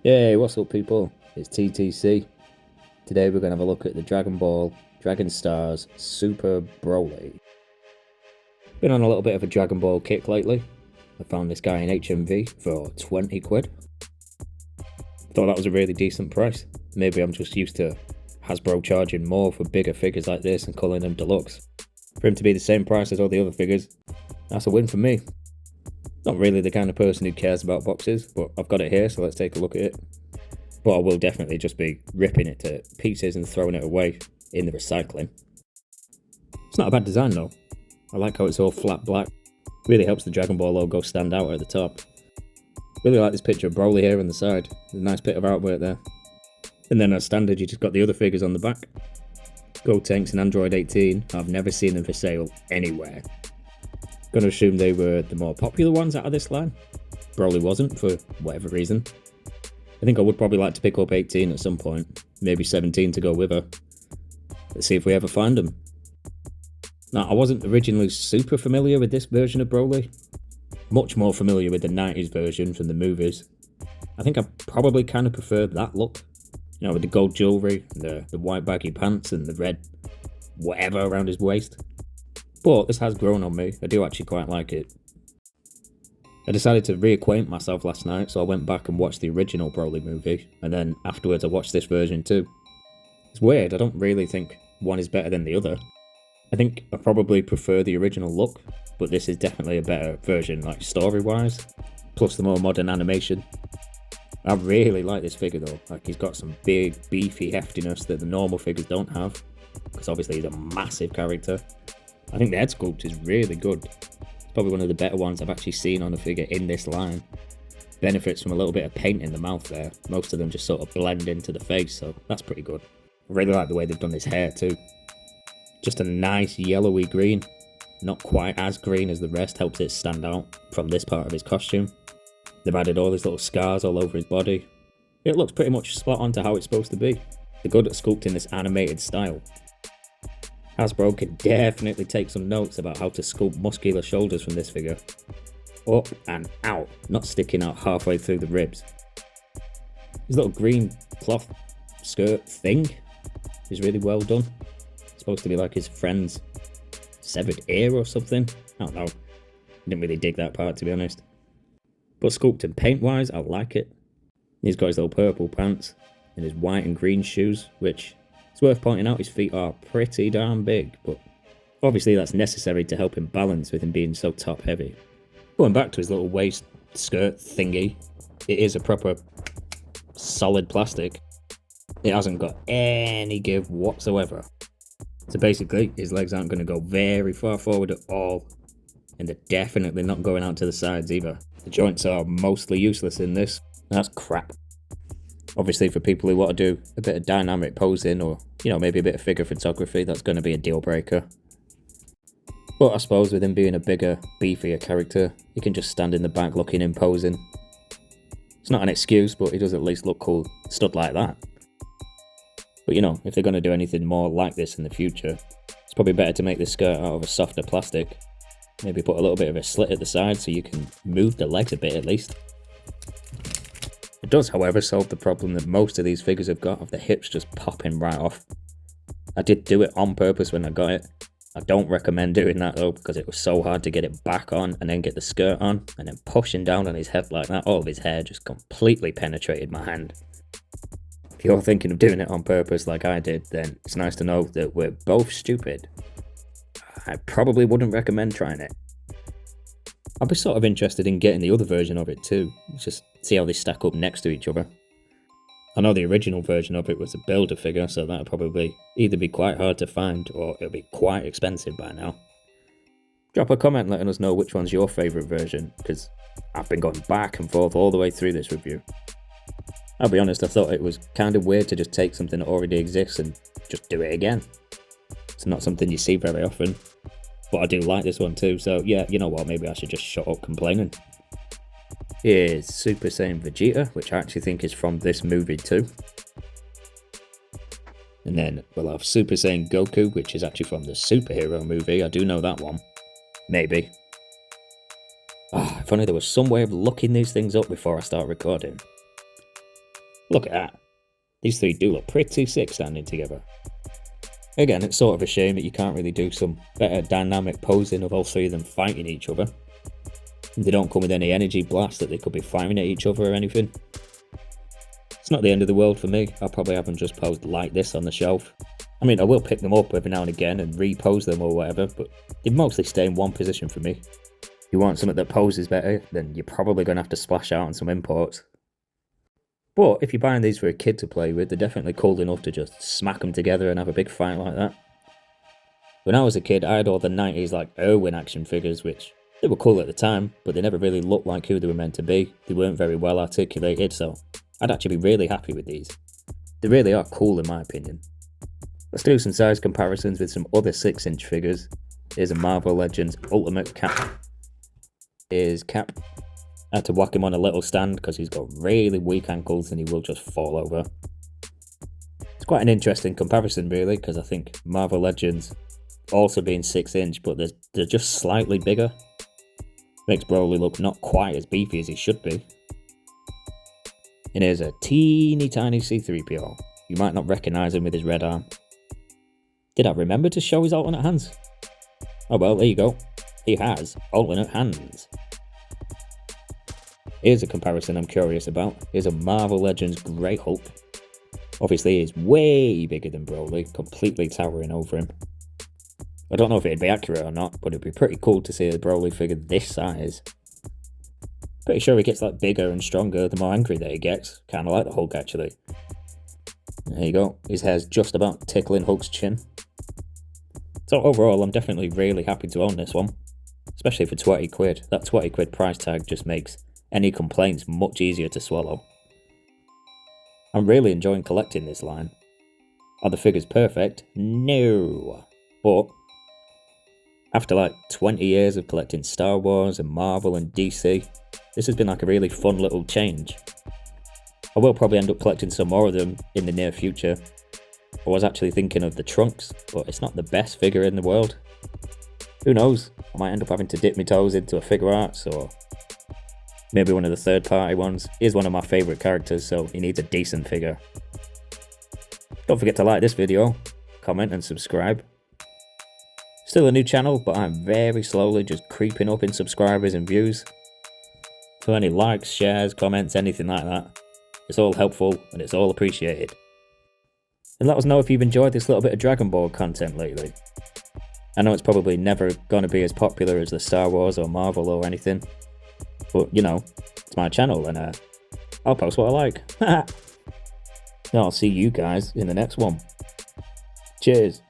Hey, what's up people? It's TTC. Today we're going to have a look at the Dragon Ball Dragonstars Super Broly. Been on a little bit of a Dragon Ball kick lately. I found this guy in HMV for 20 quid. Thought that was a really decent price. Maybe I'm just used to Hasbro charging more for bigger figures like this and calling them deluxe. For him to be the same price as all the other figures, that's a win for me. Not really the kind of person who cares about boxes, but I've got it here, so let's take a look at it. But I will definitely just be ripping it to pieces and throwing it away in the recycling. It's not a bad design though. I like how it's all flat black. Really helps the Dragon Ball logo stand out at the top. Really like this picture of Broly here on the side. There's a nice bit of artwork there. And then as standard, you just got the other figures on the back. Gotenks and Android 18, I've never seen them for sale anywhere. Gonna assume they were the more popular ones out of this line. Broly wasn't, for whatever reason. I think I would probably like to pick up 18 at some point, maybe 17 to go with her. Let's see if we ever find them. Now, I wasn't originally super familiar with this version of Broly. Much more familiar with the 90s version from the movies. I think I probably kind of preferred that look. You know, with the gold jewellery, the white baggy pants and the red whatever around his waist. But this has grown on me. I do actually quite like it. I decided to reacquaint myself last night, so I went back and watched the original Broly movie, and then afterwards I watched this version too. It's weird, I don't really think one is better than the other. I think I probably prefer the original look, but this is definitely a better version, like story-wise, plus the more modern animation. I really like this figure though, like he's got some big, beefy heftiness that the normal figures don't have, because obviously he's a massive character. I think the head sculpt is really good. It's probably one of the better ones I've actually seen on a figure in this line. Benefits from a little bit of paint in the mouth there. Most of them just sort of blend into the face, so that's pretty good. I really like the way they've done his hair too. Just a nice yellowy green. Not quite as green as the rest, helps it stand out from this part of his costume. They've added all these little scars all over his body. It looks pretty much spot on to how it's supposed to be. They're good at sculpting this animated style. Hasbro can definitely take some notes about how to sculpt muscular shoulders from this figure. Up and out, not sticking out halfway through the ribs. His little green cloth skirt thing is really well done. It's supposed to be like his friend's severed ear or something. I don't know. Didn't really dig that part, to be honest. But sculpt and paint wise, I like it. He's got his little purple pants and his white and green shoes, which it's worth pointing out his feet are pretty darn big, but obviously that's necessary to help him balance with him being so top heavy. Going back to his little waist skirt thingy, it is a proper solid plastic. It hasn't got any give whatsoever. So basically his legs aren't going to go very far forward at all, and they're definitely not going out to the sides either. The joints are mostly useless in this. That's crap. Obviously for people who want to do a bit of dynamic posing or, you know, maybe a bit of figure photography, that's going to be a deal breaker. But I suppose with him being a bigger, beefier character, he can just stand in the back looking imposing. It's not an excuse, but he does at least look cool stood like that. But you know, if they're going to do anything more like this in the future, it's probably better to make the skirt out of a softer plastic. Maybe put a little bit of a slit at the side so you can move the legs a bit at least. It does, however, solve the problem that most of these figures have got of the hips just popping right off. I did do it on purpose when I got it. I don't recommend doing that though, because it was so hard to get it back on and then get the skirt on, and then pushing down on his head like that, all of his hair just completely penetrated my hand. If you're thinking of doing it on purpose like I did, then it's nice to know that we're both stupid. I probably wouldn't recommend trying it. I'd be sort of interested in getting the other version of it too, just see how they stack up next to each other. I know the original version of it was a builder figure, so that'll probably either be quite hard to find or it'll be quite expensive by now. Drop a comment letting us know which one's your favourite version, because I've been going back and forth all the way through this review. I'll be honest, I thought it was kind of weird to just take something that already exists and just do it again. It's not something you see very often. But I do like this one too, so yeah, you know what, maybe I should just shut up complaining. Here's Super Saiyan Vegeta, which I actually think is from this movie too. And then we'll have Super Saiyan Goku, which is actually from the superhero movie, I do know that one. Maybe. If only there was some way of looking these things up before I start recording. Look at that. These three do look pretty sick standing together. Again, it's sort of a shame that you can't really do some better dynamic posing of all three of them fighting each other. They don't come with any energy blast that they could be firing at each other or anything. It's not the end of the world for me. I'll probably have them just posed like this on the shelf. I mean, I will pick them up every now and again and repose them or whatever, but they mostly stay in one position for me. If you want something that poses better, then you're probably going to have to splash out on some imports. But if you're buying these for a kid to play with, they're definitely cool enough to just smack them together and have a big fight like that. When I was a kid, I had all the 90s like Irwin action figures, which they were cool at the time, but they never really looked like who they were meant to be. They weren't very well articulated, so I'd actually be really happy with these. They really are cool in my opinion. Let's do some size comparisons with some other 6-inch figures. Here's a Marvel Legends Ultimate Cap. Here's Cap. I had to whack him on a little stand because he's got really weak ankles and he will just fall over. It's quite an interesting comparison really, because I think Marvel Legends also being 6-inch, but they're just slightly bigger. Makes Broly look not quite as beefy as he should be. And here's a teeny tiny C-3PO. You might not recognise him with his red arm. Did I remember to show his alternate hands? Oh well, there you go. He has alternate hands. Here's a comparison I'm curious about. Here's a Marvel Legends Grey Hulk. Obviously he's way bigger than Broly, completely towering over him. I don't know if it'd be accurate or not, but it'd be pretty cool to see a Broly figure this size. Pretty sure he gets like bigger and stronger the more angry that he gets, kinda like the Hulk actually. There you go, his hair's just about tickling Hulk's chin. So overall, I'm definitely really happy to own this one, especially for 20 quid. That 20 quid price tag just makes any complaints much easier to swallow. I'm really enjoying collecting this line. Are the figures perfect? No. But after like 20 years of collecting Star Wars and Marvel and DC, this has been like a really fun little change. I will probably end up collecting some more of them in the near future. I was actually thinking of the Trunks, but it's not the best figure in the world. Who knows, I might end up having to dip my toes into a Figure Arts or maybe one of the third-party ones. He's one of my favourite characters, so he needs a decent figure. Don't forget to like this video, comment and subscribe. Still a new channel, but I'm very slowly just creeping up in subscribers and views. So any likes, shares, comments, anything like that, it's all helpful and it's all appreciated. And let us know if you've enjoyed this little bit of Dragon Ball content lately. I know it's probably never going to be as popular as the Star Wars or Marvel or anything, but you know, it's my channel and I'll post what I like. I'll see you guys in the next one. Cheers.